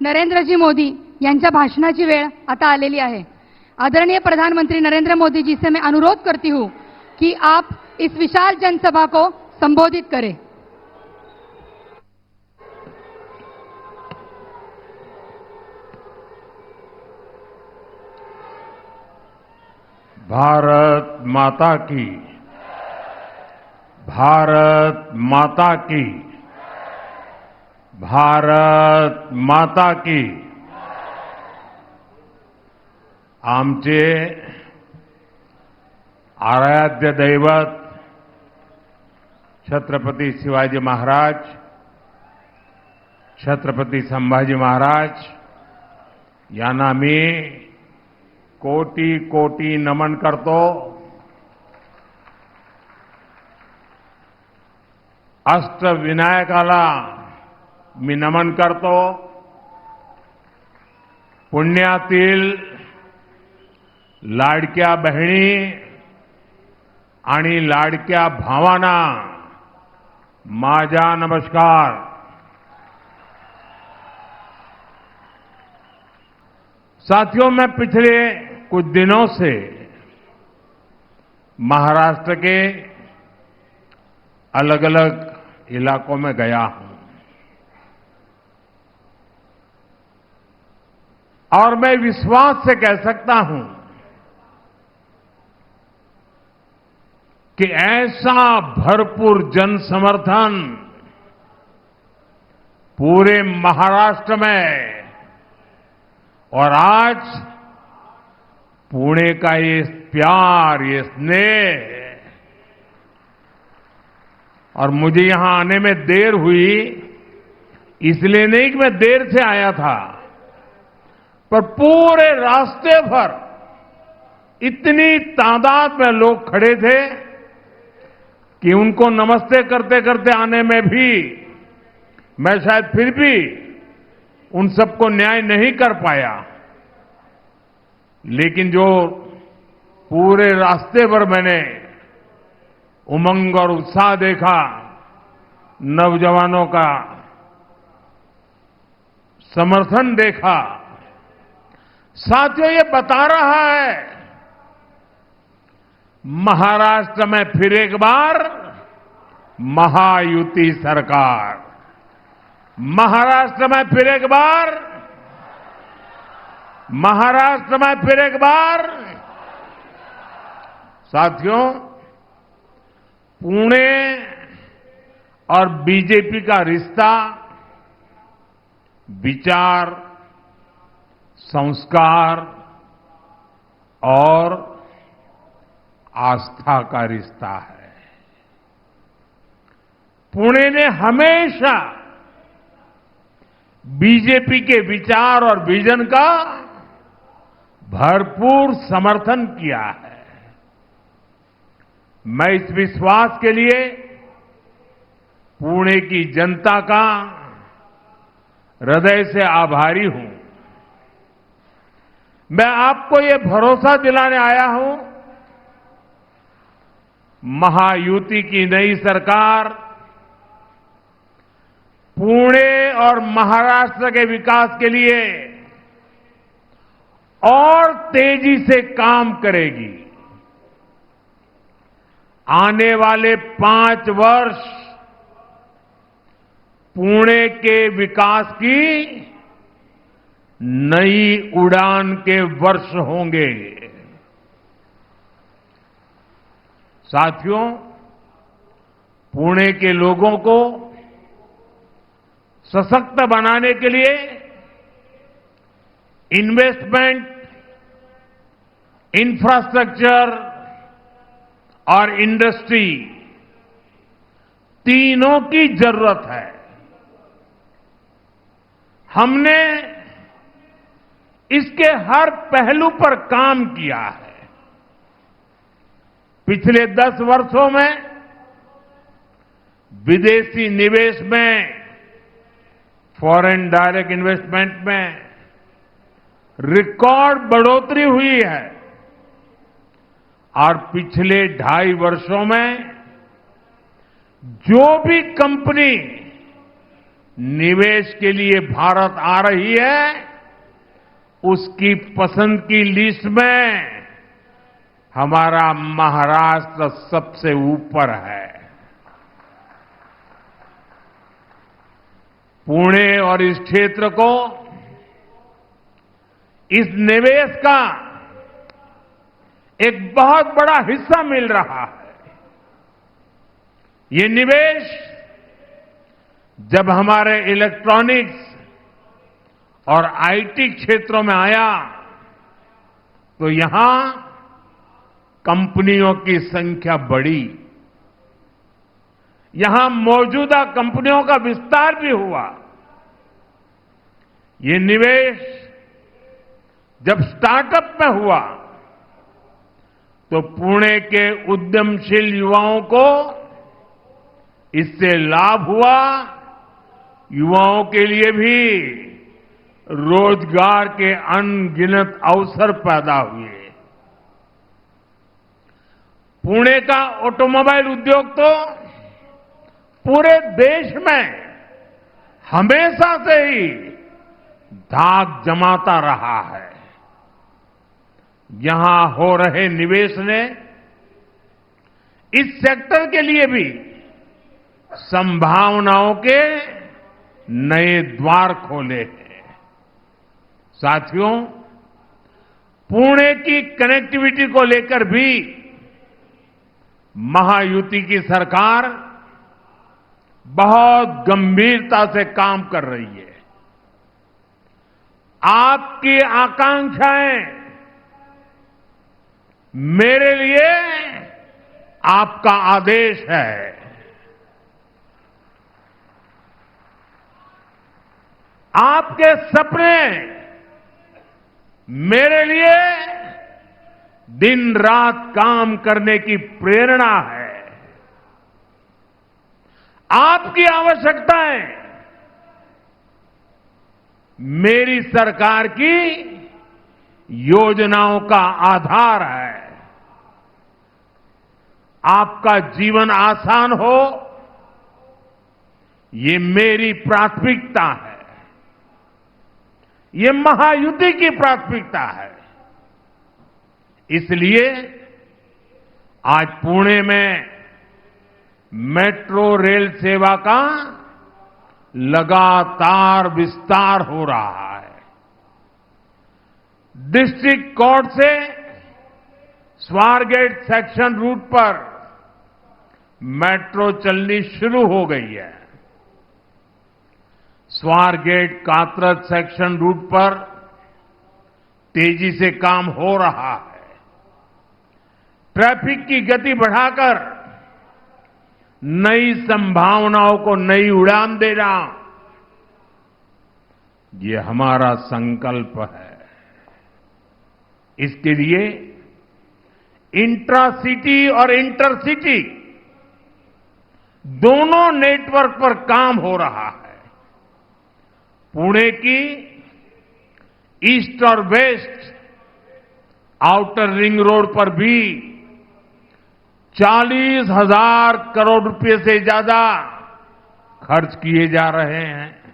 नरेंद्रजी मोदी यांच्या भाषणाची वेळ आता आलेली आहे। आदरणीय प्रधानमंत्री नरेंद्र मोदी जी से मैं अनुरोध करती हूं कि आप इस विशाल जनसभा को संबोधित करें। भारत माता की, भारत माता की, भारत माता की। आमचे आराध्य दैवत छत्रपती शिवाजी महाराज, छत्रपती संभाजी महाराज यांना मी कोटी कोटी नमन करतो। अष्टविनायकाला मी नमन करतो। पुण्यातील लाडक्या बहिणी आणि लाडक्या भावांना माझा नमस्कार। साथियों, मैं पिछले कुछ दिनों से महाराष्ट्र के अलग अलग इलाकों में गया हूं और मैं विश्वास से कह सकता हूं कि ऐसा भरपूर जन समर्थन पूरे महाराष्ट्र में और आज पुणे का ये प्यार, ये स्नेह, और मुझे यहां आने में देर हुई इसलिए नहीं कि मैं देर से आया था, पर पूरे रास्ते भर इतनी तादाद में लोग खड़े थे कि उनको नमस्ते करते करते आने में भी मैं शायद फिर भी उन सबको न्याय नहीं कर पाया। लेकिन जो पूरे रास्ते पर मैंने उमंग और उत्साह देखा, नौजवानों का समर्थन देखा, साथियों, ये बता रहा है महाराष्ट्र में फिर एक बार महायुति सरकार, महाराष्ट्र में फिर एक बार, महाराष्ट्र में फिर एक बार। साथियों, पुणे और बीजेपी का रिश्ता विचार, संस्कार और आस्था का रिश्ता है। पुणे ने हमेशा बीजेपी के विचार और विजन का भरपूर समर्थन किया है। मैं इस विश्वास के लिए पुणे की जनता का हृदय से आभारी हूं। मैं आपको ये भरोसा दिलाने आया हूं, महायुति की नई सरकार पुणे और महाराष्ट्र के विकास के लिए और तेजी से काम करेगी। आने वाले 5 वर्ष पुणे के विकास की नई उड़ान के वर्ष होंगे। साथियों, पुणे के लोगों को सशक्त बनाने के लिए इन्वेस्टमेंट, इंफ्रास्ट्रक्चर और इंडस्ट्री तीनों की जरूरत है। हमने इसके हर पहलू पर काम किया है। पिछले 10 वर्षों में विदेशी निवेश में, फॉरेन डायरेक्ट इन्वेस्टमेंट में रिकॉर्ड बढ़ोतरी हुई है और पिछले 2.5 वर्षों में जो भी कंपनी निवेश के लिए भारत आ रही है, उसकी पसंद की लिस्ट में हमारा महाराष्ट्र सबसे ऊपर है। पुणे और इस क्षेत्र को इस निवेश का एक बहुत बड़ा हिस्सा मिल रहा है। ये निवेश जब हमारे इलेक्ट्रॉनिक्स और आईटी क्षेत्रों में आया तो यहां कंपनियों की संख्या बढ़ी, यहां मौजूदा कंपनियों का विस्तार भी हुआ। ये निवेश जब स्टार्टअप में हुआ तो पुणे के उद्यमशील युवाओं को इससे लाभ हुआ, युवाओं के लिए भी रोजगार के अनगिनत अवसर पैदा हुए। पुणे का ऑटोमोबाइल उद्योग तो पूरे देश में हमेशा से ही धाक जमाता रहा है। यहां हो रहे निवेश ने इस सेक्टर के लिए भी संभावनाओं के नए द्वार खोले हैं। साथियों, पुणे की कनेक्टिविटी को लेकर भी महायुति की सरकार बहुत गंभीरता से काम कर रही है। आपकी आकांक्षाएं मेरे लिए आपका आदेश है। आपके सपने मेरे लिए दिन रात काम करने की प्रेरणा है। आपकी आवश्यकताएं मेरी सरकार की योजनाओं का आधार है। आपका जीवन आसान हो, ये मेरी प्राथमिकता है, ये महायुति की प्राथमिकता है। इसलिए आज पुणे में मेट्रो रेल सेवा का लगातार विस्तार हो रहा है। डिस्ट्रिक्ट कोर्ट से स्वारगेट सेक्शन रूट पर मेट्रो चलनी शुरू हो गई है। स्वारगेट कात्रज सेक्शन रूट पर तेजी से काम हो रहा है। ट्रैफिक की गति बढ़ाकर नई संभावनाओं को नई उड़ान देना, ये हमारा संकल्प है। इसके लिए इंट्रासिटी और इंटरसिटी दोनों नेटवर्क पर काम हो रहा है। पुणे की ईस्ट और वेस्ट आउटर रिंग रोड पर भी 40,000 करोड़ रुपए से ज्यादा खर्च किए जा रहे हैं।